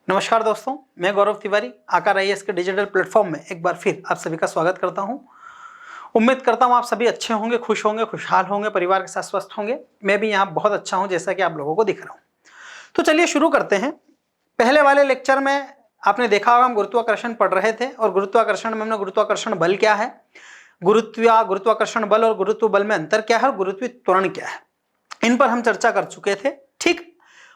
नमस्कार दोस्तों, मैं गौरव तिवारी आकार आईएएस के डिजिटल प्लेटफॉर्म में एक बार फिर आप सभी का स्वागत करता हूं। उम्मीद करता हूं आप सभी अच्छे होंगे, खुश होंगे, खुशहाल होंगे, परिवार के साथ स्वस्थ होंगे। मैं भी यहाँ बहुत अच्छा हूं, जैसा कि आप लोगों को दिख रहा हूं। तो चलिए शुरू करते हैं। पहले वाले लेक्चर में आपने देखा होगा हम गुरुत्वाकर्षण पढ़ रहे थे और गुरुत्वाकर्षण में हमने गुरुत्वाकर्षण बल क्या है, गुरुत्वाकर्षण बल और गुरुत्व बल में अंतर क्या है और गुरुत्वीय त्वरण क्या है, इन पर हम चर्चा कर चुके थे। ठीक,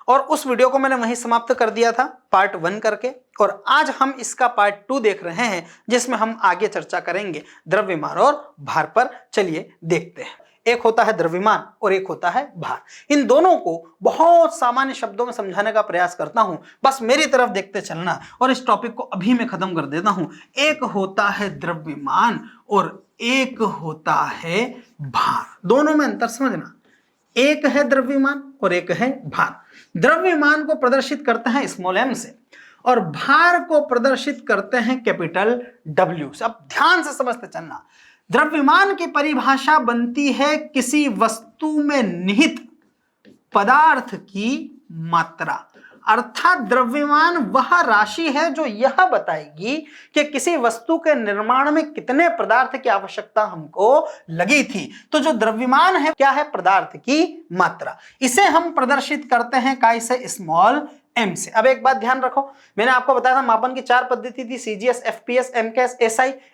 और उस वीडियो को मैंने वहीं समाप्त कर दिया था पार्ट 1 करके, और आज हम इसका पार्ट 2 देख रहे हैं जिसमें हम आगे चर्चा करेंगे द्रव्यमान और भार पर। चलिए देखते हैं। एक होता है द्रव्यमान और एक होता है भार। इन दोनों को बहुत सामान्य शब्दों में समझाने का प्रयास करता हूं, बस मेरी तरफ देखते चलना और इस टॉपिक को अभी मैं खत्म कर देता हूं। एक होता है द्रव्यमान और एक होता है भार। दोनों में अंतर समझना। एक है द्रव्यमान और एक है भार। द्रव्यमान को प्रदर्शित करते हैं स्मॉल m से और भार को प्रदर्शित करते हैं कैपिटल W से। अब ध्यान से समझते चलना। द्रव्यमान की परिभाषा बनती है किसी वस्तु में निहित पदार्थ की मात्रा, अर्थात द्रव्यमान वह राशि है जो यह बताएगी कि किसी वस्तु के निर्माण में कितने पदार्थ की आवश्यकता हमको लगी थी। तो जो द्रव्यमान है क्या है? पदार्थ की मात्रा। इसे हम प्रदर्शित करते हैं काय से? स्मॉल m से। अब एक बात ध्यान रखो, मैंने आपको बताया था मापन की 4 पद्धति थी, CGS, FPS, MKS,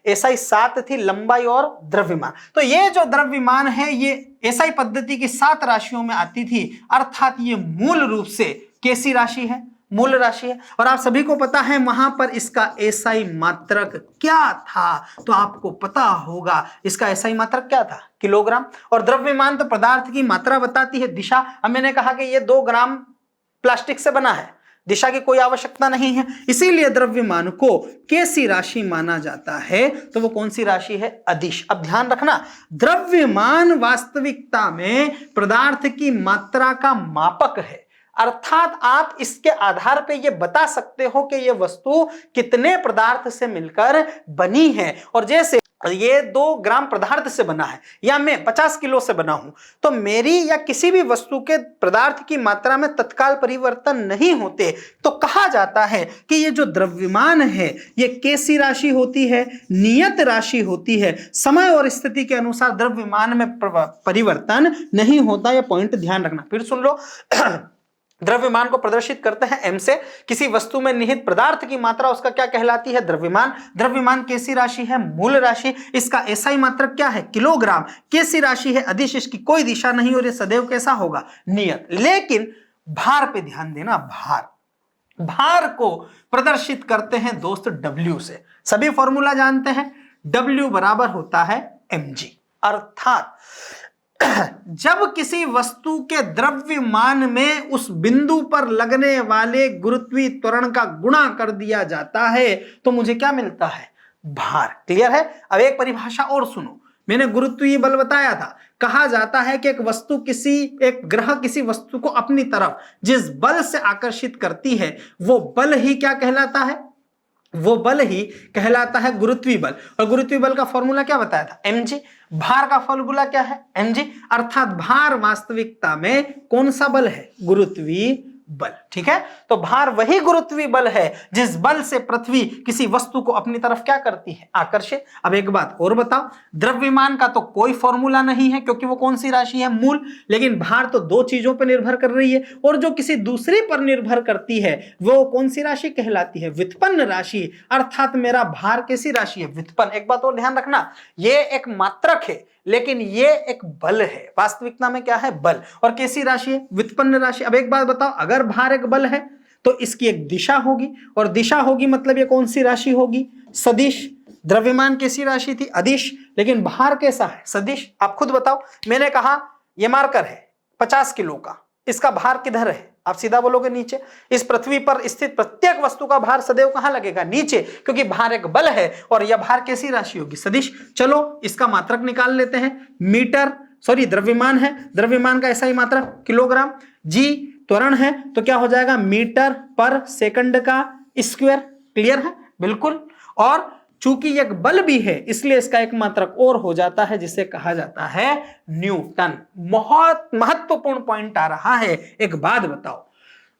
SI 7 थी, लंबाई और द्रव्यमान। तो ये जो द्रव्यमान है ये SI पद्धति की 7 राशियों में आती थी, अर्थात ये मूल रूप से कैसी राशि है? मूल राशि है। और आप सभी को पता है वहां पर इसका SI मात्रक क्या था, तो आपको पता होगा इसका SI मात्रक क्या था? किलोग्राम। और द्रव्यमान तो पदार्थ की मात्रा बताती है। दिशा, अब मैंने कहा कि ये 2 ग्राम प्लास्टिक से बना है, दिशा की कोई आवश्यकता नहीं है, इसीलिए द्रव्यमान को कैसी राशि माना जाता है? तो वो कौन सी राशि है? अदिश। अब ध्यान रखना, द्रव्यमान वास्तविकता में पदार्थ की मात्रा का मापक है, अर्थात आप इसके आधार पे ये बता सकते हो कि ये वस्तु कितने पदार्थ से मिलकर बनी है। और जैसे ये 2 ग्राम पदार्थ से बना है या मैं 50 किलो से बना हूं, तो मेरी या किसी भी वस्तु के पदार्थ की मात्रा में तत्काल परिवर्तन नहीं होते, तो कहा जाता है कि ये जो द्रव्यमान है ये कैसी राशि होती है? नियत राशि होती है। समय और स्थिति के अनुसार द्रव्यमान में परिवर्तन नहीं होता। यह पॉइंट ध्यान रखना। फिर सुन लो। द्रव्यमान को प्रदर्शित करते हैं m से। किसी वस्तु में निहित पदार्थ की मात्रा उसका क्या कहलाती है? द्रव्यमान। द्रव्यमान कैसी राशि है? मूल राशि। इसका SI मात्रक क्या है? किलोग्राम। कैसी राशि है? अदिश। इसकी कोई दिशा नहीं और ये सदैव कैसा होगा? नियत। लेकिन भार पे ध्यान देना। भार को प्रदर्शित करते हैं दोस्त W से। सभी फॉर्मूला जानते हैं। W बराबर होता है mg, अर्थात जब किसी वस्तु के द्रव्यमान में उस बिंदु पर लगने वाले गुरुत्वीय त्वरण का गुणा कर दिया जाता है तो मुझे क्या मिलता है? भार। क्लियर है? अब एक परिभाषा और सुनो। मैंने गुरुत्वीय बल बताया था। कहा जाता है कि एक ग्रह किसी वस्तु को अपनी तरफ जिस बल से आकर्षित करती है वो बल ही क्या कहलाता है? वो बल ही कहलाता है गुरुत्वीय बल। और गुरुत्वीय बल का फॉर्मूला क्या बताया था? mg। भार का फॉर्मूला क्या है? mg। अर्थात भार वास्तविकता में कौन सा बल है? गुरुत्वीय बल। ठीक है, तो भार वही गुरुत्वीय बल है जिस बल से पृथ्वी किसी वस्तु को अपनी तरफ क्या करती है? आकर्षित। अब एक बात और बताओ, द्रव्यमान का तो कोई फॉर्मूला नहीं है क्योंकि वो कौन सी राशि है? मूल। लेकिन भार तो 2 चीजों पर निर्भर कर रही है और जो किसी दूसरी पर निर्भर करती है वो कौन सी राशि कहलाती है? व्युत्पन्न राशि। अर्थात मेरा भार कैसी राशि है? व्युत्पन्न। एक बात और ध्यान रखना, ये एक मात्रक है लेकिन ये एक बल है। वास्तविकता में क्या है? बल। और कैसी राशि है? व्युत्पन्न राशि। अब एक बात बताओ, अगर भार एक बल है तो इसकी एक दिशा होगी, और दिशा होगी मतलब ये कौन सी राशि होगी? सदिश। द्रव्यमान कैसी राशि थी? अदिश। लेकिन भार कैसा है? सदिश। आप खुद बताओ। मैंने कहा ये मार्कर है 50 किलो का, इसका भार किधर है? आप सीधा बोलोगे नीचे। इस पृथ्वी पर स्थित प्रत्येक वस्तु का भार सदैव कहां लगेगा? नीचे, क्योंकि भार एक बल है और यह भार कैसी राशि होगी? सदिश। चलो इसका मात्रक निकाल लेते हैं। द्रव्यमान है, द्रव्यमान का SI मात्रक किलोग्राम। जी त्वरण है तो क्या हो जाएगा? मीटर पर सेकंड का स्क्वायर। क्लियर है? बिल्कुल। और चूंकि एक बल भी है इसलिए इसका एक मात्रक और हो जाता है जिसे कहा जाता है न्यूटन। बहुत महत्वपूर्ण पॉइंट आ रहा है। एक बात बताओ,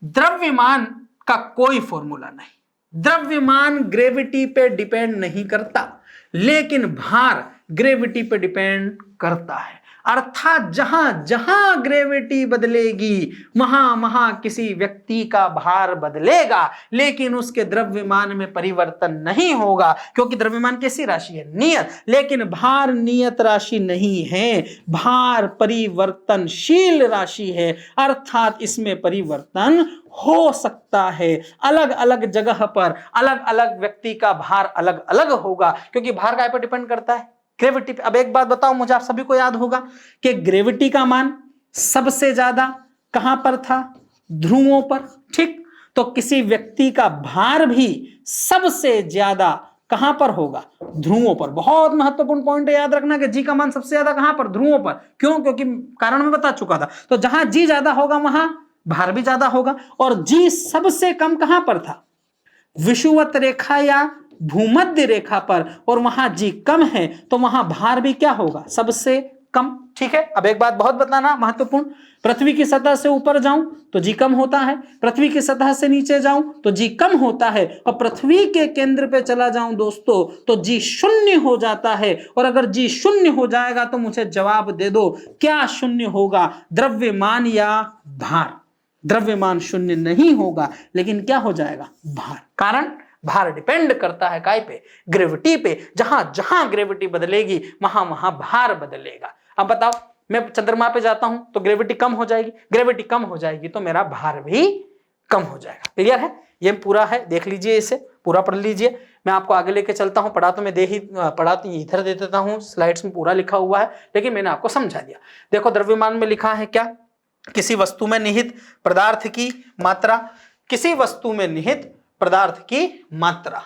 द्रव्यमान का कोई फॉर्मूला नहीं। द्रव्यमान ग्रेविटी पे डिपेंड नहीं करता, लेकिन भार ग्रेविटी पे डिपेंड करता है। अर्थात जहां जहां ग्रेविटी बदलेगी वहां वहां किसी व्यक्ति का भार बदलेगा, लेकिन उसके द्रव्यमान में परिवर्तन नहीं होगा, क्योंकि द्रव्यमान कैसी राशि है? नियत। लेकिन भार नियत राशि नहीं है, भार परिवर्तनशील राशि है, अर्थात इसमें परिवर्तन हो सकता है। अलग अलग जगह पर अलग अलग व्यक्ति का भार अलग अलग होगा, क्योंकि भार काय पर डिपेंड करता है? ग्रेविटी पे। अब एक बात बताओ, मुझे आप सभी को याद होगा कि ग्रेविटी का मान सबसे ज्यादा कहां पर था? ध्रुवों पर, ठीक। तो किसी व्यक्ति का भार भी सबसे ज्यादा कहां पर होगा? ध्रुवों पर। बहुत महत्वपूर्ण पॉइंट है, याद रखना कि जी का मान सबसे ज्यादा कहां पर? ध्रुवों पर। क्यों? क्योंकि कारण मैं बता चुका था। तो जहां जी ज्यादा होगा वहां भार भी ज्यादा होगा। और जी सबसे कम कहां पर था? विषुवत रेखा या भूमध्य रेखा पर, और वहां जी कम है तो वहां भार भी क्या होगा? सबसे कम, ठीक है। अब एक बात बहुत बताना महत्वपूर्ण, पृथ्वी की सतह से ऊपर जाऊं तो जी कम होता है, पृथ्वी की सतह से नीचे जाऊं तो जी कम होता है, और पृथ्वी के केंद्र पे चला जाऊं दोस्तों तो जी शून्य हो जाता है। और अगर जी शून्य हो जाएगा तो मुझे जवाब दे दो, क्या शून्य होगा? द्रव्यमान या भार? द्रव्यमान शून्य नहीं होगा, लेकिन क्या हो जाएगा? भार। कारण भार डिपेंड करता है काय पे? ग्रेविटी पे। जहां जहां ग्रेविटी बदलेगी वहां वहां भार बदलेगा। अब बताओ, मैं चंद्रमा पे जाता हूं तो ग्रेविटी कम हो जाएगी, ग्रेविटी कम हो जाएगी तो मेरा भार भी कम हो जाएगा। क्लियर है? ये पूरा है, देख लीजिए, इसे पूरा पढ़ लीजिए। मैं आपको आगे लेके चलता हूं। पढ़ा तो इधर दे देता हूं, स्लाइड्स में पूरा लिखा हुआ है, लेकिन मैंने आपको समझा दिया। देखो, द्रव्यमान में लिखा है क्या? किसी वस्तु में निहित पदार्थ की मात्रा, किसी वस्तु में निहित पदार्थ की मात्रा,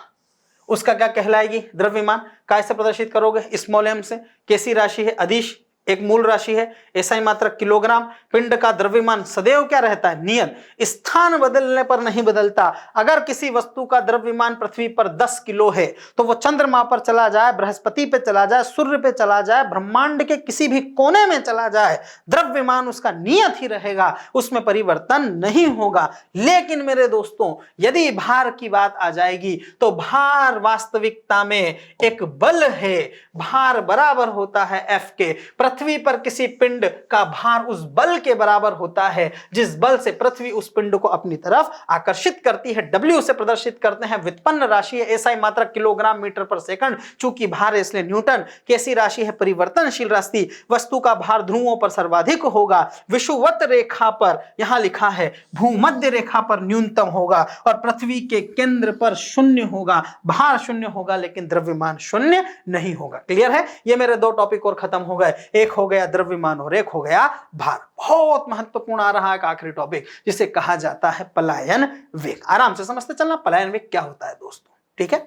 उसका क्या कहलाएगी? द्रव्यमान। कैसे प्रदर्शित करोगे? स्मॉल m से। कैसी राशि है? अदिश, एक मूल राशि है। SI मात्रक किलोग्राम। पिंड का द्रव्यमान सदैव क्या रहता है? नियत। स्थान बदलने पर नहीं बदलता। अगर किसी वस्तु का द्रव्यमान पृथ्वी पर 10 किलो है तो वो चंद्रमा पर चला जाए, बृहस्पति पे चला जाए, सूर्य पे चला जाए, ब्रह्मांड के किसी भी कोने में चला जाए, द्रव्यमान उसका नियत ही रहेगा, उसमें परिवर्तन नहीं होगा। लेकिन मेरे दोस्तों, यदि भार की बात आ जाएगी तो भार वास्तविकता में एक बल है। भार बराबर होता है F के। पृथ्वी पर किसी पिंड का भार उस बल के बराबर होता है जिस बल से पृथ्वी उस पिंड को अपनी तरफ आकर्षित करती है। W से प्रदर्शित करते हैं, व्युत्पन्न राशि है। SI मात्रक किलोग्राम मीटर पर सेकंड। चूंकि भार है इसलिए न्यूटन। कैसी राशि है? परिवर्तनशील राशि। वस्तु का भार ध्रुवों पर सर्वाधिक होगा, विषुवत रेखा पर, यहां लिखा है भूमध्य रेखा पर न्यूनतम होगा, और पृथ्वी के केंद्र पर शून्य होगा। भार शून्य होगा लेकिन द्रव्यमान शून्य नहीं होगा। क्लियर है? ये मेरे दो टॉपिक और खत्म हो गए। एक हो गया द्रव्यमान और एक हो गया भार। बहुत महत्वपूर्ण आ रहा है आखिरी टॉपिक, जिसे कहा जाता है पलायन वेग। आराम से समझते चलना पलायन वेग क्या होता है दोस्तों, ठीक है।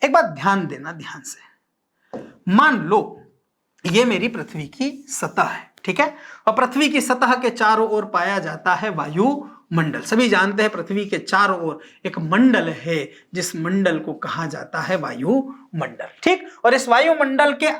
एक बात ध्यान देना, ध्यान से। मान लो ये मेरी पृथ्वी की सतह है, ठीक है, और पृथ्वी की सतह के चारों ओर पाया जाता है वायुमंडल। सभी जानते हैं पृथ्वी के चारों ओर एक मंडल है जिस मंडल को कहा जाता है वायुमंडल, ठीक। और इस वायुमंडल के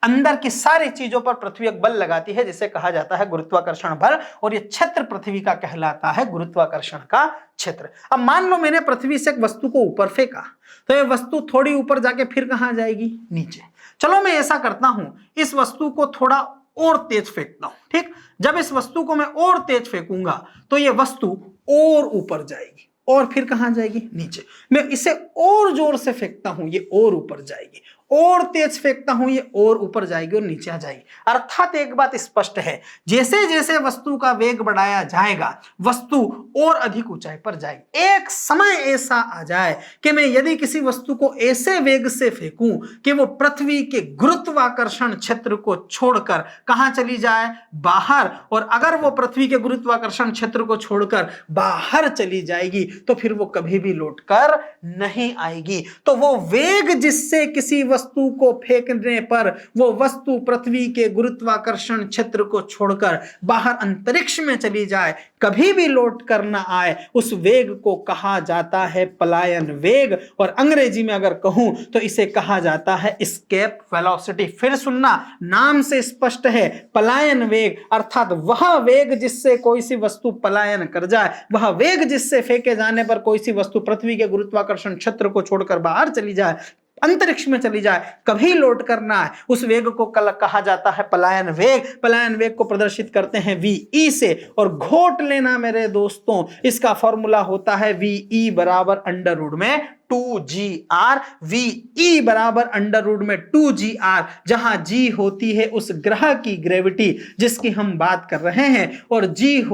अंदर की सारी चीजों पर पृथ्वी एक बल लगाती है जिसे कहा जाता है गुरुत्वाकर्षण बल, और ये क्षेत्र पृथ्वी का कहलाता है गुरुत्वाकर्षण का क्षेत्र। अब मान लो मैंने पृथ्वी से एक वस्तु को ऊपर फेंका तो ये वस्तु थोड़ी ऊपर जाके फिर कहां जाएगी? नीचे। चलो मैं ऐसा करता हूं, इस वस्तु को थोड़ा और तेज फेंकता हूं, ठीक। जब इस वस्तु को मैं और तेज फेंकूंगा तो ये वस्तु और ऊपर जाएगी, और फिर कहां जाएगी? नीचे। मैं इसे और जोर से फेंकता हूं, ये और ऊपर जाएगी, और तेज फेंकता हूं, ये और ऊपर जाएगी और नीचे आ जाएगी। अर्थात एक बात स्पष्ट है, जैसे जैसे वस्तु का वेग बढ़ाया जाएगा वस्तु और अधिक ऊंचाई पर जाएगी। एक समय ऐसा आ जाए कि मैं यदि किसी वस्तु को ऐसे वेग से फेंकूं कि वो पृथ्वी के गुरुत्वाकर्षण क्षेत्र को छोड़कर कहां चली जाए? बाहर। और अगर वो पृथ्वी के गुरुत्वाकर्षण क्षेत्र को छोड़कर बाहर चली जाएगी तो फिर वो कभी भी लौटकर नहीं आएगी। तो वो वेग जिससे किसी वस्तु को फेंकने पर वो वस्तु पृथ्वी के गुरुत्वाकर्षण क्षेत्र को छोड़कर बाहर अंतरिक्ष में चली जाए, कभी भी लौट कर न आए, उस वेग को कहा जाता है पलायन वेग। और अंग्रेजी में अगर कहूं तो इसे कहा जाता है एस्केप वेलोसिटी। फिर सुनना, नाम से स्पष्ट है, पलायन वेग अर्थात वह वेग जिससे कोई सी वस्तु पलायन कर जाए, वह वेग जिससे फेंके जाने पर कोई सी वस्तु पृथ्वी के गुरुत्वाकर्षण क्षेत्र को छोड़कर बाहर चली जाए, अंतरिक्ष में चली जाए, कभी लौट करना है, उस वेग को कहा जाता है पलायन वेग। पलायन वेग को प्रदर्शित करते हैं वी से, और घोट लेना मेरे दोस्तों, इसका फॉर्मूला होता है वी बराबर अंडर रूट में 2gr, वी बराबर अंडर रूट में 2gr, जहां g होती है उस ग्रह की ग्रेविटी जिसकी हम बात कर रहे हैं, और r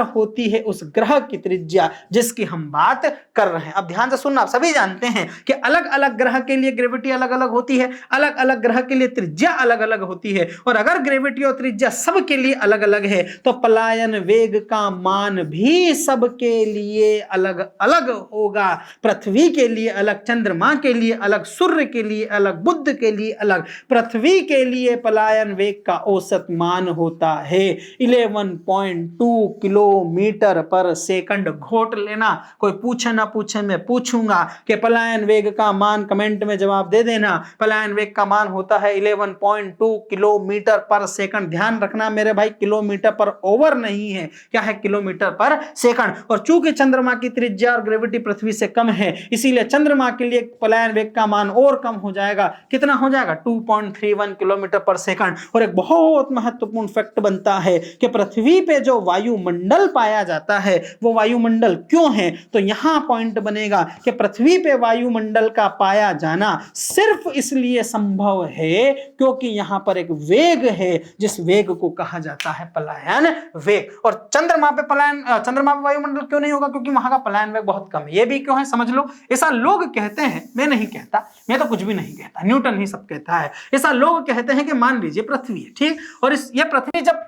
होती है उस ग्रह की त्रिज्या जिसकी हम बात कर रहे हैं। अब ध्यान से सुनना, आप सभी जानते हैं कि अलग अलग ग्रह के लिए ग्रेविटी अलग अलग होती है, अलग अलग ग्रह के लिए त्रिज्या अलग अलग होती है, और अगर ग्रेविटी और त्रिज्या सबके लिए अलग अलग है तो पलायन वेग का मान भी सबके लिए अलग अलग होगा। पृथ्वी के लिए अलग, चंद्रमा के लिए अलग, सूर्य के लिए अलग, बुध के लिए अलग। पृथ्वी के लिए पलायन वेग का औसत मान होता है 11.2 किलोमीटर पर सेकंड। घोट लेना, कोई पूछे ना पूछे मैं पूछूंगा कि पलायन वेग का मान, कमेंट में जवाब दे देना। पलायन वेग का मान होता है 11.2 किलोमीटर पर सेकंड। ध्यान रखना मेरे भाई, किलोमीटर पर ओवर नहीं है, क्या है, किलोमीटर पर सेकंड। और चूंकि चंद्रमा की त्रिज्या और ग्रेविटी पृथ्वी से कम है, इसीलिए चंद्रमा के लिए पलायन वेग का मान और कम हो जाएगा। कितना हो जाएगा? 2.31 किलोमीटर पर सेकंड। और एक बहुत महत्वपूर्ण फैक्ट बनता है कि पृथ्वी पे जो वायुमंडल पाया जाता है वो वायुमंडल क्यों है, तो यहां पॉइंट बनेगा कि पृथ्वी पे वायुमंडल का पाया जाना सिर्फ इसलिए संभव है क्योंकि यहां पर एक वेग है जिस वेग को कहा जाता है पलायन वेग। और चंद्रमा पे वायुमंडल क्यों नहीं होगा? क्योंकि वहां का पलायन वेग बहुत कम है। ये भी क्यों है समझ लो। ऐसा लोग कहते हैं, मैं नहीं कहता, मैं तो कुछ भी नहीं कहता, न्यूटन ही सब कहता है। ऐसा लोग कहते हैं कि मान लीजिए पृथ्वी है, ठीक, और ये पृथ्वी जब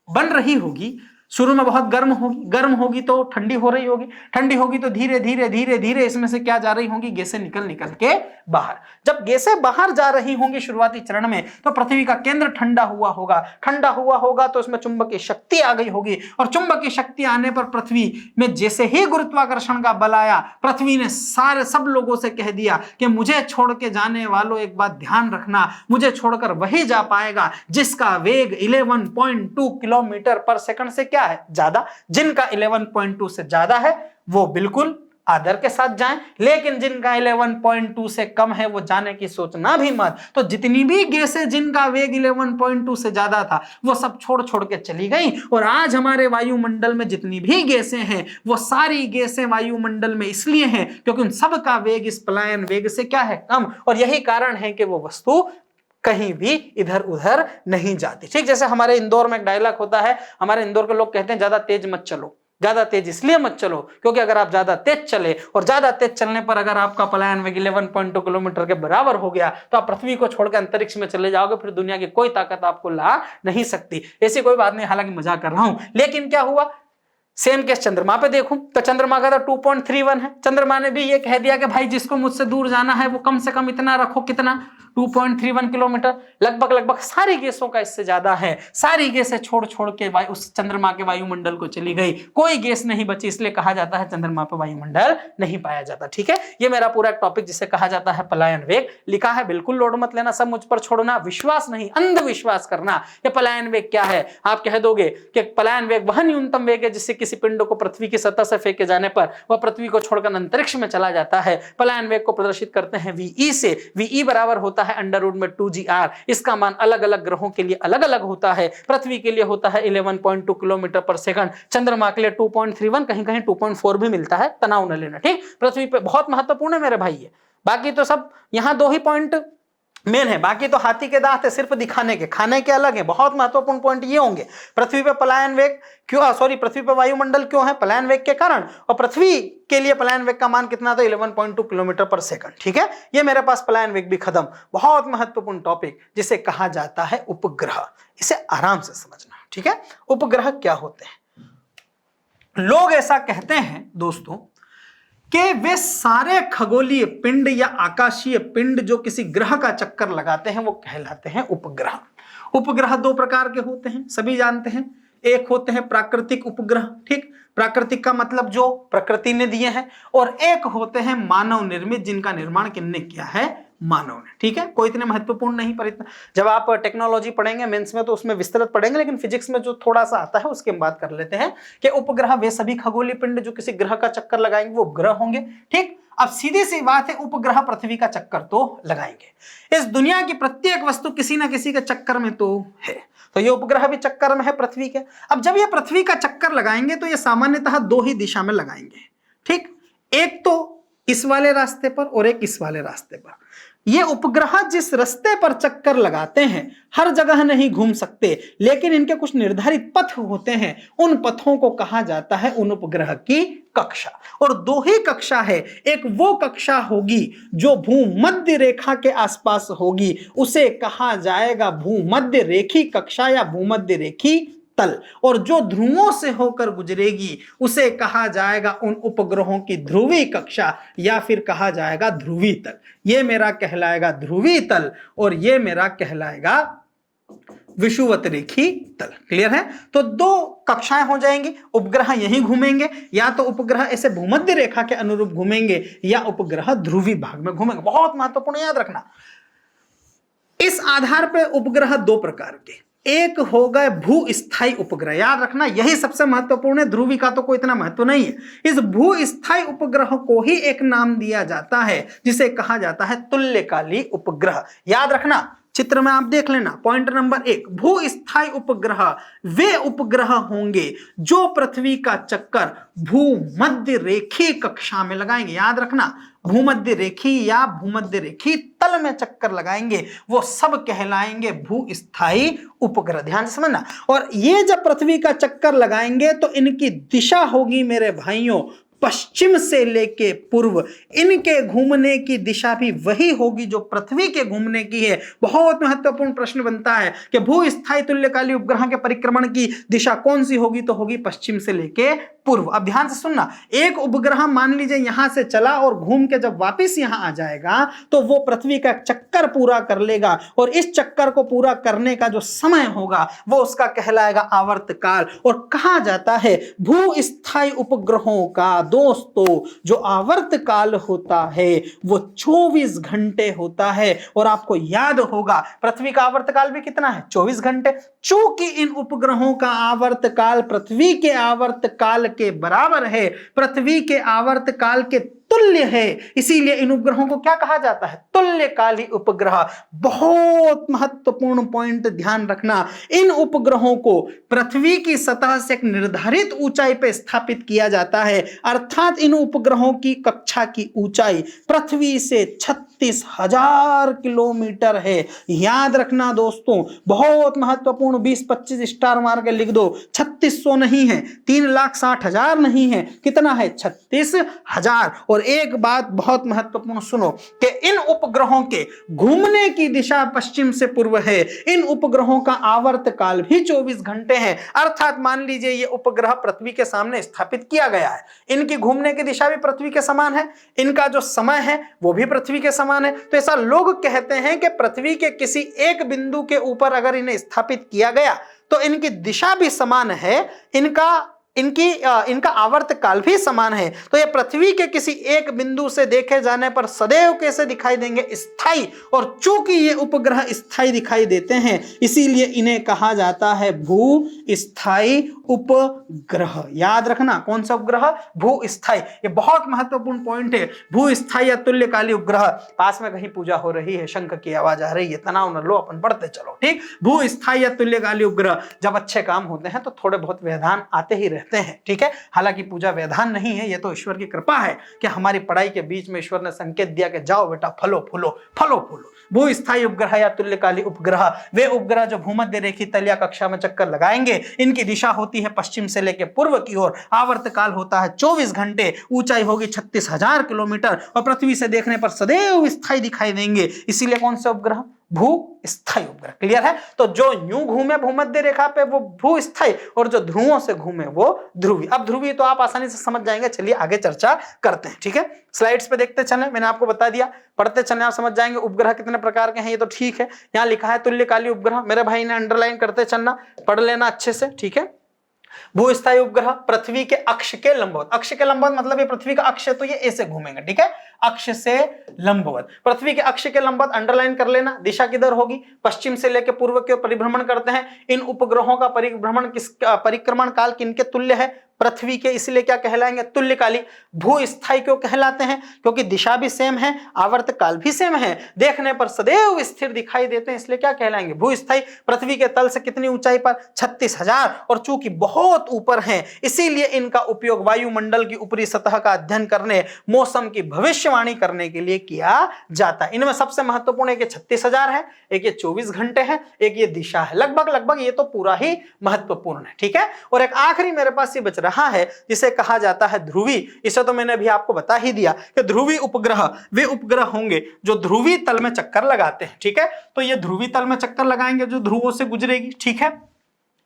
बन रही होगी, शुरू में बहुत गर्म होगी तो ठंडी हो रही होगी, ठंडी होगी तो धीरे धीरे धीरे धीरे इसमें से क्या जा रही होंगी? गैसें निकल के बाहर। जब गैसें बाहर जा रही होंगी शुरुआती चरण में, तो पृथ्वी का केंद्र ठंडा हुआ होगा तो उसमें चुंबकीय शक्ति आ गई होगी, और चुंबकीय शक्ति आने पर पृथ्वी में जैसे ही गुरुत्वाकर्षण का बल आया, पृथ्वी ने सब लोगों से कह दिया कि मुझे छोड़ के जाने वालों एक बात ध्यान रखना, मुझे छोड़कर वही जा पाएगा जिसका वेग 11.2 किलोमीटर पर सेकंड से क्या है? ज्यादा। जिनका 11.2 से ज्यादा है वो बिल्कुल आदर के साथ जाएं, लेकिन जिनका 11.2 से कम है वो जाने की सोचना भी मत। तो जितनी भी गैसें जिनका वेग 11.2 से ज्यादा था वो सब छोड़ के चली गई, और आज हमारे वायुमंडल में जितनी भी गैसें हैं वो सारी गैसें वायुमंडल में इसलिए हैं क्योंकि उन सब का वेग इस पलायन वेग से क्या है? कम। और यही कारण है कि वो वस्तु कहीं भी इधर उधर नहीं जाती। ठीक, जैसे हमारे इंदौर में एक डायलॉग होता है, हमारे इंदौर के लोग कहते हैं ज्यादा तेज मत चलो। ज्यादा तेज इसलिए मत चलो क्योंकि अगर आप ज्यादा तेज चले, और ज्यादा तेज चलने पर अगर आपका पलायन वेग 11.2 किलोमीटर के बराबर हो गया तो आप पृथ्वी को छोड़कर अंतरिक्ष में चले जाओगे, फिर दुनिया की कोई ताकत आपको ला नहीं सकती। ऐसी कोई बात नहीं, हालांकि मजाक कर रहा हूं। लेकिन क्या हुआ, सेम केस चंद्रमा पे देखूं तो चंद्रमा का तो 2.31 है। चंद्रमा ने भी ये कह दिया कि भाई जिसको मुझसे दूर जाना है वो कम से कम इतना रखो, कितना? 2.31 किलोमीटर। लगभग सारी गैसों का इससे ज्यादा है। सारी गैसें छोड़ के उस चंद्रमा के वायुमंडल को चली गई, कोई गैस नहीं बची, इसलिए कहा जाता है चंद्रमा पर वायुमंडल नहीं पाया जाता। ठीक है, ये मेरा पूरा टॉपिक जिसे कहा जाता है पलायन वेग लिखा है। बिल्कुल लोड मत लेना, सब मुझ पर छोड़ना, विश्वास नहीं, अंधविश्वास करना। ये पलायन वेग क्या है? आप कह दोगे कि पलायन वेग वह न्यूनतम वेग है जिससे किसी पिंड को पृथ्वी की सतह से फेंके जाने पर वह पृथ्वी को छोड़कर अंतरिक्ष में चला जाता है। पलायन वेग को प्रदर्शित करते हैं वी से। वी बराबर होता है अंडर रूट में 2gr। इसका मान अलग अलग ग्रहों के लिए अलग अलग होता है। पृथ्वी के लिए होता है 11.2 किलोमीटर पर सेकंड, चंद्रमा के लिए 2.31, कहीं कहीं 2.4 भी मिलता है, तनाव न लेना। ठीक, पृथ्वी पे बहुत महत्वपूर्ण है मेरे भाई ये। बाकी तो सब यहां 2 ही पॉइंट मेन है, बाकी तो हाथी के दांत है सिर्फ दिखाने के, खाने के अलग है। बहुत महत्वपूर्ण पॉइंट ये होंगे। पृथ्वी पे पलायन वेग क्यों, पृथ्वी पे वायुमंडल क्यों है? पलायन वेग के कारण। और पृथ्वी के लिए पलायन वेग का मान कितना था? 11.2 किलोमीटर पर सेकंड। ठीक है, ये मेरे पास पलायन वेग भी खत्म। बहुत महत्वपूर्ण टॉपिक जिसे कहा जाता है उपग्रह, इसे आराम से समझना। ठीक है, उपग्रह क्या होते हैं? लोग ऐसा कहते हैं दोस्तों कि वे सारे खगोलीय पिंड या आकाशीय पिंड जो किसी ग्रह का चक्कर लगाते हैं वो कहलाते हैं उपग्रह। उपग्रह दो प्रकार के होते हैं, सभी जानते हैं। एक होते हैं प्राकृतिक उपग्रह, ठीक, प्राकृतिक का मतलब जो प्रकृति ने दिए हैं, और एक होते हैं मानव निर्मित, जिनका निर्माण किसने किया है, मानव ने, ठीक है। कोई इतने महत्वपूर्ण नहीं, पर इतना जब आप टेक्नोलॉजी पढ़ेंगे मेंस में तो उसमें विस्तृत पढ़ेंगे, लेकिन फिजिक्स में जो थोड़ा सा आता है उसके हम बात कर लेते हैं कि उपग्रह वे सभी खगोलीय पिंड जो किसी ग्रह का चक्कर लगाएंगे वो उपग्रह होंगे, ठीक। अब सीधी सी बात है, उपग्रह पृथ्वी का चक्कर तो लगाएंगे। इस दुनिया की प्रत्येक वस्तु किसी ना किसी के चक्कर में तो है, तो ये उपग्रह भी चक्कर में है पृथ्वी के। अब जब ये पृथ्वी का चक्कर लगाएंगे तो ये सामान्यतः दो ही दिशा में लगाएंगे, ठीक, एक तो इस वाले रास्ते पर और एक इस वाले रास्ते पर। ये उपग्रह जिस रास्ते पर चक्कर लगाते हैं हर जगह नहीं घूम सकते, लेकिन इनके कुछ निर्धारित पथ होते हैं, उन पथों को कहा जाता है उन उपग्रह की कक्षा। और दो ही कक्षा है, एक वो कक्षा होगी जो भूमध्य रेखा के आसपास होगी, उसे कहा जाएगा भूमध्य रेखी कक्षा या भूमध्य रेखी तल, और जो ध्रुवों से होकर गुजरेगी उसे कहा जाएगा उन उपग्रहों की ध्रुवीय कक्षा या फिर कहा जाएगा ध्रुवीय तल। ये मेरा कहलाएगा ध्रुवीय तल और ये मेरा कहलाएगा विषुवत रेखी तल। क्लियर है? तो दो कक्षाएं हो जाएंगी, उपग्रह यहीं घूमेंगे, या तो उपग्रह ऐसे भूमध्य रेखा के अनुरूप घूमेंगे या उपग्रह ध्रुवीय भाग में घूमेंगे। बहुत महत्वपूर्ण, याद रखना। इस आधार पर उपग्रह दो प्रकार के, एक हो गए भूस्थायी उपग्रह, याद रखना यही सबसे महत्वपूर्ण है, ध्रुवी का तो कोई इतना महत्व नहीं है। इस भूस्थायी उपग्रह को ही एक नाम दिया जाता है जिसे कहा जाता है तुल्यकालिक उपग्रह। याद रखना, चित्र में आप देख लेना, पॉइंट नंबर 1, भूस्थायी उपग्रह वे उपग्रह होंगे जो पृथ्वी का चक्कर भूमध्य रेखी कक्षा में लगाएंगे। याद रखना, भूमध्य रेखी या भूमध्य रेखी तल में चक्कर लगाएंगे, वो सब कहलाएंगे भूस्थायी उपग्रह। ध्यान से समझना। और ये जब पृथ्वी का चक्कर लगाएंगे तो इनकी दिशा होगी मेरे भाइयों पश्चिम से लेके पूर्व। इनके घूमने की दिशा भी वही होगी जो पृथ्वी के घूमने की है। बहुत महत्वपूर्ण प्रश्न बनता है कि भूस्थायी तुल्यकालिक उपग्रह के परिक्रमण की दिशा कौन सी होगी, तो होगी पश्चिम से लेके पूर्व। अब ध्यान से सुनना, एक उपग्रह मान लीजिए यहां से चला और घूम के जब वापस यहां आ जाएगा तो वो पृथ्वी का चक्कर पूरा कर लेगा, और इस चक्कर को पूरा करने का जो समय होगा वो उसका कहलाएगा आवर्तकाल। और कहा जाता है भूस्थायी उपग्रहों का दोस्तों जो आवर्तकाल होता है वो 24 घंटे होता है। और आपको याद होगा पृथ्वी का आवर्तकाल भी कितना है, 24 घंटे। चूंकि इन उपग्रहों का आवर्तकाल पृथ्वी के आवर्तकाल के बराबर है, पृथ्वी के आवर्तकाल के तुल्य है, इसीलिए इन उपग्रहों को क्या कहा जाता है, तुल्यकालिक उपग्रह। बहुत महत्वपूर्ण पॉइंट ध्यान रखना, इन उपग्रहों को पृथ्वी की सतह से एक निर्धारित ऊंचाई पर स्थापित किया जाता है, अर्थात इन उपग्रहों की कक्षा की ऊंचाई पृथ्वी से 36,000 किलोमीटर है। याद रखना दोस्तों, बहुत महत्वपूर्ण, 20-25 स्टार मार के लिख दो। 3600 नहीं है, 3,60,000 नहीं है, कितना है, 36,000। और एक बात बहुत महत्वपूर्ण सुनो कि इन उपग्रहों के घूमने की दिशा पश्चिम से पूर्व है। इन उपग्रहों का आवर्तकाल भी 24 घंटे है, अर्थात मान लीजिए ये उपग्रह पृथ्वी के सामने स्थापित किया गया है, इनकी घूमने की दिशा भी पृथ्वी के समान है, इनका जो समय है वो भी पृथ्वी के समान है। तो ऐसा लोग कहते हैं कि पृथ्वी के किसी एक बिंदु के ऊपर अगर इन्हें स्थापित किया गया तो इनकी दिशा भी समान है, इनका आवर्तकाल भी समान है। तो ये पृथ्वी के किसी एक बिंदु से देखे जाने पर सदैव कैसे दिखाई देंगे, स्थायी। और चूंकि ये उपग्रह स्थायी दिखाई देते हैं इसीलिए इन्हें कहा जाता है भूस्थायी उपग्रह। याद रखना, कौन सा उपग्रह, भूस्थायी। ये बहुत महत्वपूर्ण पॉइंट है, भूस्थायी या तुल्यकालिक उपग्रह। पास में कहीं पूजा हो रही है, शंख की आवाज आ रही है, तनाव न लो, अपन पढ़ते चलो, ठीक। भूस्थायी या तुल्यकालिक उपग्रह जब अच्छे काम होते हैं तो थोड़े बहुत व्यवधान आते ही रहते हैं, ठीक है। हालांकि पूजा व्यवधान नहीं है, ये तो ईश्वर की कृपा है कि हमारी पढ़ाई के बीच में ईश्वर ने संकेत दिया कि जाओ बेटा फलो फूलो फलो फूलो। भूस्थायी उपग्रह या तुल्यकालिक उपग्रह वे उपग्रह जो भूमध्य रेखी तल या कक्षा में चक्कर लगाएंगे, इनकी दिशा होती है पश्चिम से लेकर पूर्व की ओर, आवर्तकाल होता है 24 घंटे, ऊंचाई होगी 36,000 किलोमीटर और पृथ्वी से देखने पर सदैव स्थायी दिखाई देंगे। इसीलिए कौन से उपग्रह, भूस्थायी उपग्रह। क्लियर है? तो जो यूं घूमे भूमध्य रेखा पे वो भूस्थायी, और जो ध्रुवों से घूमे वो ध्रुवी। अब ध्रुवी तो आप आसानी से समझ जाएंगे, चलिए आगे चर्चा करते हैं। ठीक है, स्लाइड्स पे देखते चलें, मैंने आपको बता दिया, पढ़ते चलें, आप समझ जाएंगे। उपग्रह कितने प्रकार के हैं ये तो ठीक है, यहाँ लिखा है तुल्यकाली उपग्रह, मेरे भाई ने अंडरलाइन करते चलना, पढ़ लेना अच्छे से। ठीक है, भूस्थायी उपग्रह पृथ्वी के अक्ष के लंबवत, अक्ष के लंबवत मतलब ये पृथ्वी का अक्ष है तो ये ऐसे घूमेंगे। ठीक है, अक्ष से लंबवत, पृथ्वी के अक्ष के लंबवत अंडरलाइन कर लेना। दिशा किधर होगी? पश्चिम से लेकर पूर्व की ओर परिभ्रमण करते हैं। इन उपग्रहों का परिक्रमण काल किनके तुल्य है? पृथ्वी के, इसलिए क्या कहलाएंगे? तुल्यकाली। भूस्थायी क्यों कहलाते हैं? क्योंकि दिशा भी सेम है, आवर्त काल भी सेम है, देखने पर सदैव स्थिर दिखाई देते हैं, इसलिए क्या कहलाएंगे? भूस्थायी। पृथ्वी के तल से कितनी ऊंचाई पर? 36,000, और चूंकि बहुत ऊपर हैं इसीलिए इनका उपयोग वायुमंडल की ऊपरी सतह का अध्ययन करने, मौसम की भविष्यवाणी करने के लिए किया जाता है। इनमें सबसे महत्वपूर्ण एक 36,000 है, एक ये 24 घंटे है, एक ये दिशा है। लगभग ये तो पूरा ही महत्वपूर्ण है। ठीक है, और एक आखिरी मेरे पास ये बच रहा है जिसे कहा जाता है ध्रुवी। इसे तो मैंने अभी आपको बता ही दिया कि ध्रुवी उपग्रह वे उपग्रह होंगे जो ध्रुवी तल में चक्कर लगाते हैं। ठीक है, तो ये ध्रुवी तल में चक्कर लगाएंगे जो ध्रुवों से गुजरेगी। ठीक है,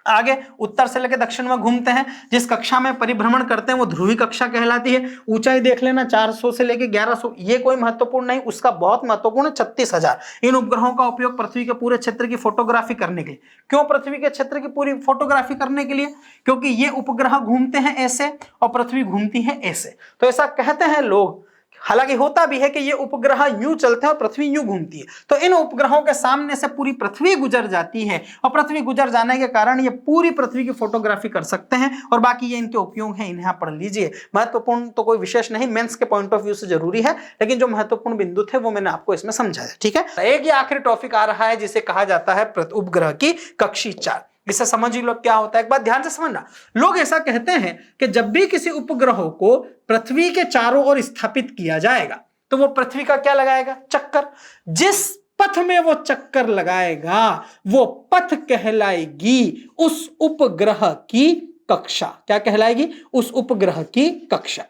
आगे उत्तर से लेकर दक्षिण में घूमते हैं, जिस कक्षा में परिभ्रमण करते हैं वो ध्रुवी कक्षा कहलाती है। ऊंचाई देख लेना 400 से लेकर 1100, ये कोई महत्वपूर्ण नहीं, उसका बहुत महत्वपूर्ण 36,000। इन उपग्रहों का उपयोग पृथ्वी के पूरे क्षेत्र की फोटोग्राफी करने के लिए। क्यों पृथ्वी के क्षेत्र की पूरी फोटोग्राफी करने के लिए? क्योंकि ये उपग्रह घूमते हैं ऐसे और पृथ्वी घूमती है ऐसे, तो ऐसा कहते हैं लोग। हालांकि होता भी है कि ये उपग्रह यूं चलते हैं और पृथ्वी यूं घूमती है, तो इन उपग्रहों के सामने से पूरी पृथ्वी गुजर जाती है, और पृथ्वी गुजर जाने के कारण ये पूरी पृथ्वी की फोटोग्राफी कर सकते हैं। और बाकी ये इनके उपयोग हैं, इन्हें आप पढ़ लीजिए। महत्वपूर्ण तो कोई विशेष नहीं, मेंस के पॉइंट ऑफ व्यू से जरूरी है, लेकिन जो महत्वपूर्ण बिंदु थे वो मैंने आपको इसमें समझाया। ठीक है, एक ही आखिरी टॉपिक आ रहा है जिसे कहा जाता है उपग्रह की कक्षीय चाल। इसे समझ ही लो क्या होता है, एक बात ध्यान से समझना। लोग ऐसा कहते हैं कि जब भी किसी उपग्रह को पृथ्वी के चारों ओर स्थापित किया जाएगा तो वो पृथ्वी का क्या लगाएगा? चक्कर। जिस पथ में वो चक्कर लगाएगा वो पथ कहलाएगी उस उपग्रह की कक्षा। क्या कहलाएगी? उस उपग्रह की कक्षा।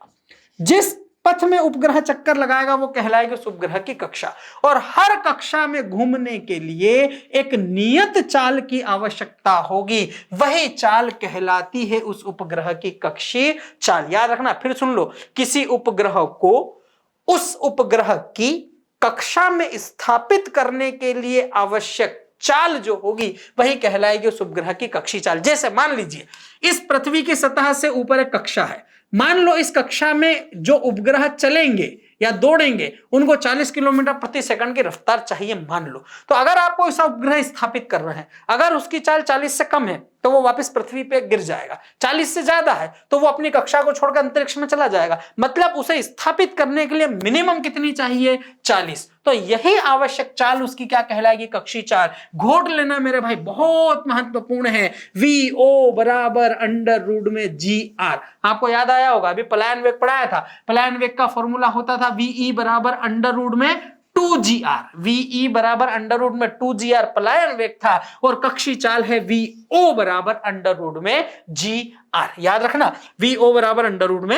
जिस पथ में उपग्रह चक्कर लगाएगा वो कहलाएगा उस उपग्रह की कक्षा। और हर कक्षा में घूमने के लिए एक नियत चाल की आवश्यकता होगी, वही चाल कहलाती है उस उपग्रह की कक्षीय चाल। याद रखना, फिर सुन लो, किसी उपग्रह को उस उपग्रह की कक्षा में स्थापित करने के लिए आवश्यक चाल जो होगी वही कहलाएगी उस उपग्रह की कक्षीय चाल। जैसे मान लीजिए इस पृथ्वी की सतह से ऊपर एक कक्षा है, मान लो इस कक्षा में जो उपग्रह चलेंगे या दौड़ेंगे उनको 40 किलोमीटर प्रति सेकंड की रफ्तार चाहिए, मान लो। तो अगर आप कोई सा उपग्रह स्थापित कर रहे हैं, अगर उसकी चाल 40 से कम है तो वो वापस पृथ्वी पे गिर जाएगा, 40 से ज्यादा है तो वो अपनी कक्षा को छोड़कर अंतरिक्ष में चला जाएगा। मतलब उसे स्थापित करने के लिए मिनिमम कितनी चाहिए? 40। तो यही आवश्यक चाल उसकी क्या कहलाएगी? कक्षीय चाल। घोट लेना मेरे भाई, बहुत महत्वपूर्ण है। VO बराबर अंडर रूट में GR। आपको याद आया होगा, अभी पलायन वेग पढ़ाया था, पलायन वेग का फॉर्मूला होता था VE बराबर अंडर रूट में 2GR। VE बराबर अंडर रूट में 2GR पलायन वेग था, और कक्षीय चाल है VO बराबर अंडर रूट में GR। याद रखना, VO बराबर अंडर रूट में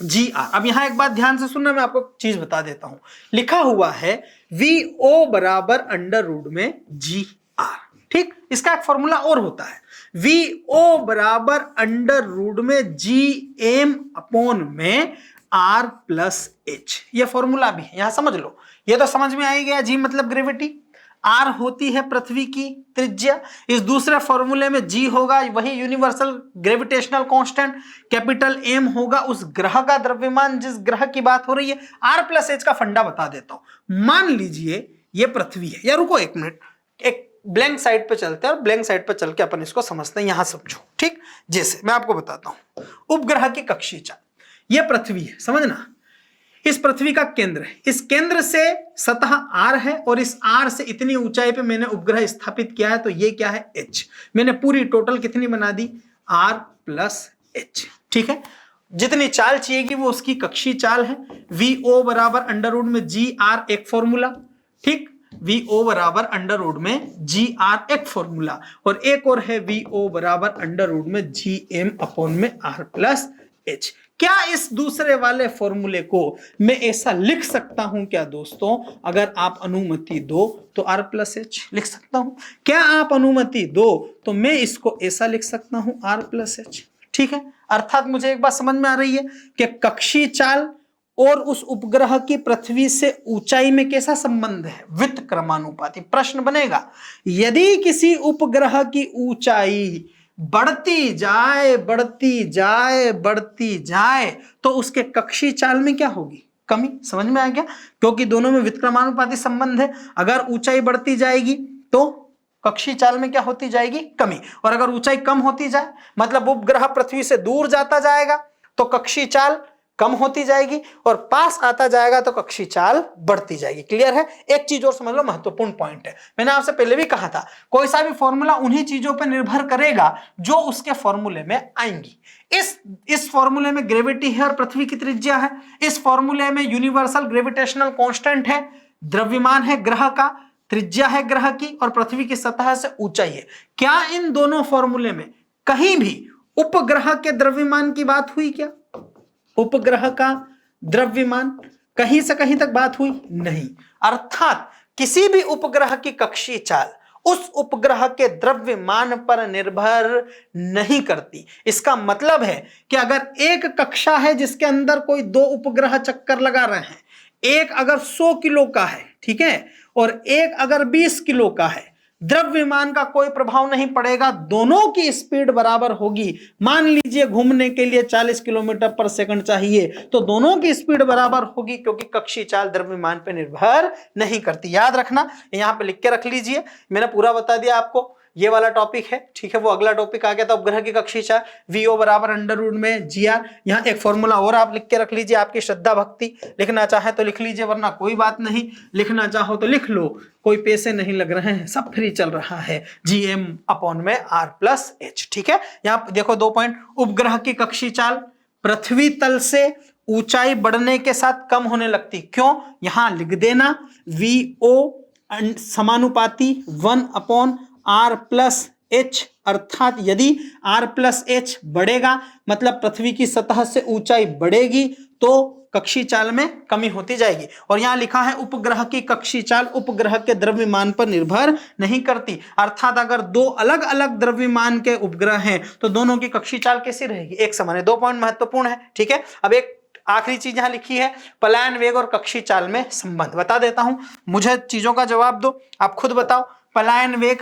GR। अब यहां एक बात ध्यान से सुनना, मैं आपको चीज बता देता हूं। लिखा हुआ है VO बराबर अंडर रूट में GR। ठीक, इसका एक फॉर्मूला और होता है, VO बराबर अंडर रूट में GM अपॉन में R प्लस H। यह फॉर्मूला भी है, यहां समझ लो। ये तो समझ में आ ही गया, G मतलब ग्रेविटी, R होती है पृथ्वी की त्रिज्या, इस दूसरे फॉर्मूले में G होगा वही universal gravitational constant, capital M होगा उस ग्रह का द्रव्यमान जिस ग्रह की बात हो रही है। R प्लस H का फंडा बता देता हूं। मान लीजिए ये पृथ्वी है, या रुको एक मिनट, एक ब्लैंक साइड पे चलते हैं और ब्लैंक साइड पे चल के अपन इसको समझते हैं, यहां समझो। ठीक, जैसे मैं आपको बताता हूं उपग्रह की कक्षीय चाल। ये पृथ्वी है, समझना, इस पृथ्वी का केंद्र है, इस केंद्र से सतह R है और इस R से इतनी ऊंचाई पे मैंने उपग्रह स्थापित किया है, तो ये क्या है? H। मैंने पूरी टोटल कितनी बना दी? R plus H। ठीक है, जितनी चाल चाहिएगी वो उसकी कक्षीय चाल है। VO बराबर अंडर रूट में GR एक फॉर्मूला, ठीक, VO बराबर अंडर रूट में GR एक फॉर्मूला, और एक और है VO बराबर अंडर रूट में GM अपॉन में R प्लस H। क्या इस दूसरे वाले फॉर्मूले को मैं ऐसा लिख सकता हूं क्या दोस्तों? अगर आप अनुमति दो तो R प्लस एच लिख सकता हूं। क्या आप अनुमति दो तो मैं इसको ऐसा लिख सकता हूं R प्लस एच। ठीक है, अर्थात मुझे एक बात समझ में आ रही है कि कक्षीय चाल और उस उपग्रह की पृथ्वी से ऊंचाई में कैसा संबंध है? वित्त क्रमानुपाती। प्रश्न बनेगा, यदि किसी उपग्रह की ऊंचाई बढ़ती जाए बढ़ती जाए बढ़ती जाए तो उसके कक्षीय चाल में क्या होगी? कमी। समझ में आ गया? क्योंकि दोनों में वित्त क्रमानुपाती संबंध है। अगर ऊंचाई बढ़ती जाएगी तो कक्षीय चाल में क्या होती जाएगी? कमी। और अगर ऊंचाई कम होती जाए, मतलब उपग्रह पृथ्वी से दूर जाता जाएगा तो कक्षीय चाल कम होती जाएगी, और पास आता जाएगा तो कक्षीय चाल बढ़ती जाएगी। क्लियर है? एक चीज और समझ लो, महत्वपूर्ण पॉइंट है। मैंने आपसे पहले भी कहा था, कोई सा भी फॉर्मूला उन्हीं चीजों पर निर्भर करेगा जो उसके फॉर्मूले में आएंगी। इस फॉर्मूले में ग्रेविटी है और पृथ्वी की त्रिज्या है। इस फॉर्मूले में यूनिवर्सल ग्रेविटेशनल कांस्टेंट है, द्रव्यमान है ग्रह का, त्रिज्या है ग्रह की, और पृथ्वी की सतह से ऊंचाई है। क्या इन दोनों फॉर्मूले में कहीं भी उपग्रह के द्रव्यमान की बात हुई? क्या उपग्रह का द्रव्यमान कहीं से कहीं तक बात हुई? नहीं। अर्थात किसी भी उपग्रह की कक्षीय चाल उस उपग्रह के द्रव्यमान पर निर्भर नहीं करती। इसका मतलब है कि अगर एक कक्षा है जिसके अंदर कोई दो उपग्रह चक्कर लगा रहे हैं, एक अगर 100 किलो का है, ठीक है, और एक अगर 20 किलो का है, द्रव्यमान का कोई प्रभाव नहीं पड़ेगा, दोनों की स्पीड बराबर होगी। मान लीजिए घूमने के लिए 40 किलोमीटर पर सेकंड चाहिए तो दोनों की स्पीड बराबर होगी, क्योंकि कक्षीय चाल द्रव्यमान पर निर्भर नहीं करती। याद रखना, यहां पे लिख के रख लीजिए। मैंने पूरा बता दिया आपको, ये वाला टॉपिक है, ठीक है। वो अगला टॉपिक आ गया था उपग्रह की कक्षीय चाल, VO बराबर अंडर रूट में GR। यहाँ एक फॉर्मूला और आप लिख के रख लीजिए, आपकी श्रद्धा भक्ति। लिखना चाहे तो लिख लीजिए, वरना कोई बात नहीं, लिखना चाहो तो लिख लो, कोई पैसे नहीं लग रहे हैं, सब फ्री चल रहा है। GM अपॉन में R प्लस H। ठीक है, यहाँ देखो 2 पॉइंट। उपग्रह की कक्षीय चाल पृथ्वी तल से ऊंचाई बढ़ने के साथ कम होने लगती। क्यों? यहां लिख देना, VO समानुपाती 1 अपॉन R प्लस H। अर्थात यदि R प्लस H बढ़ेगा मतलब पृथ्वी की सतह से ऊंचाई बढ़ेगी तो कक्षीय चाल में कमी होती जाएगी। और यहां लिखा है उपग्रह की कक्षीय चाल उपग्रह के द्रव्यमान पर निर्भर नहीं करती। अर्थात अगर दो अलग अलग द्रव्यमान के उपग्रह हैं तो दोनों की कक्षीय चाल कैसी रहेगी? एक समान है। 2 पॉइंट महत्वपूर्ण है। ठीक है, अब एक आखिरी चीज यहां लिखी है, पलायन वेग और कक्षीय चाल में संबंध। बता देता हूं, मुझे चीजों का जवाब दो, आप खुद बताओ। पलायन वेग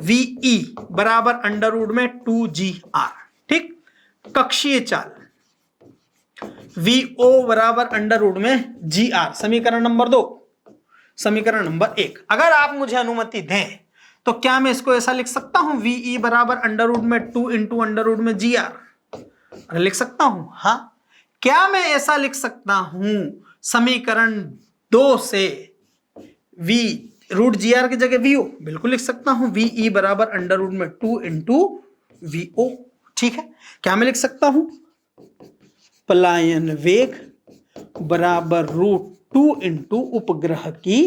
VE बराबर अंडर रूट में 2GR। ठीक, कक्षीय चाल VO बराबर अंडर रूट में GR। समीकरण नंबर 2। समीकरण नंबर 1, अगर आप मुझे अनुमति दें तो क्या मैं इसको ऐसा लिख सकता हूं, VE बराबर अंडर रूट में 2 इंटू अंडर रूट में GR? लिख सकता हूं? हाँ। क्या मैं ऐसा लिख सकता हूं समीकरण 2 से V रूट GR की जगह VO? बिल्कुल लिख सकता हूं, VE बराबर अंडर रूट में 2 इंटू VO। ठीक है, क्या मैं लिख सकता हूं, पलायन वेग बराबर रूट 2 इंटू उपग्रह की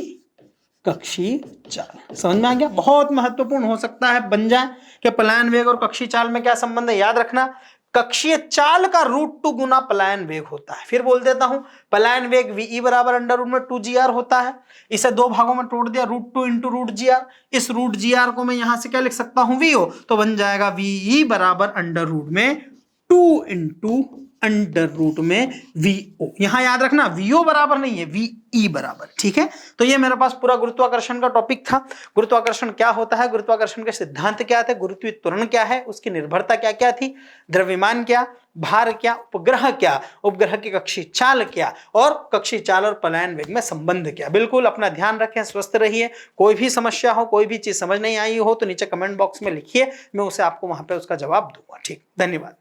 कक्षीय चाल। समझ में आ गया? बहुत महत्वपूर्ण हो सकता है बन जाए कि पलायन वेग और कक्षीय चाल में क्या संबंध है। याद रखना, कक्षीय चाल का रूट 2 गुना पलायन वेग होता है। फिर बोल देता हूं, पलायन वेग VE बराबर अंडर रूट में 2GR होता है। इसे 2 भागों में तोड़ दिया, रूट 2 इंटू रूट GR। इस रूट GR को मैं यहां से क्या लिख सकता हूं, VO, तो बन जाएगा VE बराबर अंडर रूट में 2 इंटू अंडर रूट में VO। यहां याद रखना VO बराबर नहीं है, VE बराबर। ठीक है, तो ये मेरे पास पूरा गुरुत्वाकर्षण का टॉपिक था। गुरुत्वाकर्षण क्या होता है, गुरुत्वाकर्षण के सिद्धांत क्या थे, गुरुत्वीय त्वरण क्या है, उसकी निर्भरता क्या क्या थी, द्रव्यमान क्या, भार क्या, उपग्रह क्या, उपग्रह की कक्षीय चाल क्या, और कक्षीय चाल और पलायन वेग में संबंध क्या। बिल्कुल अपना ध्यान रखें, स्वस्थ रहिए। कोई भी समस्या हो, कोई भी चीज समझ नहीं आई हो तो नीचे कमेंट बॉक्स में लिखिए, मैं उसे आपको वहां पे उसका जवाब दूंगा। ठीक, धन्यवाद।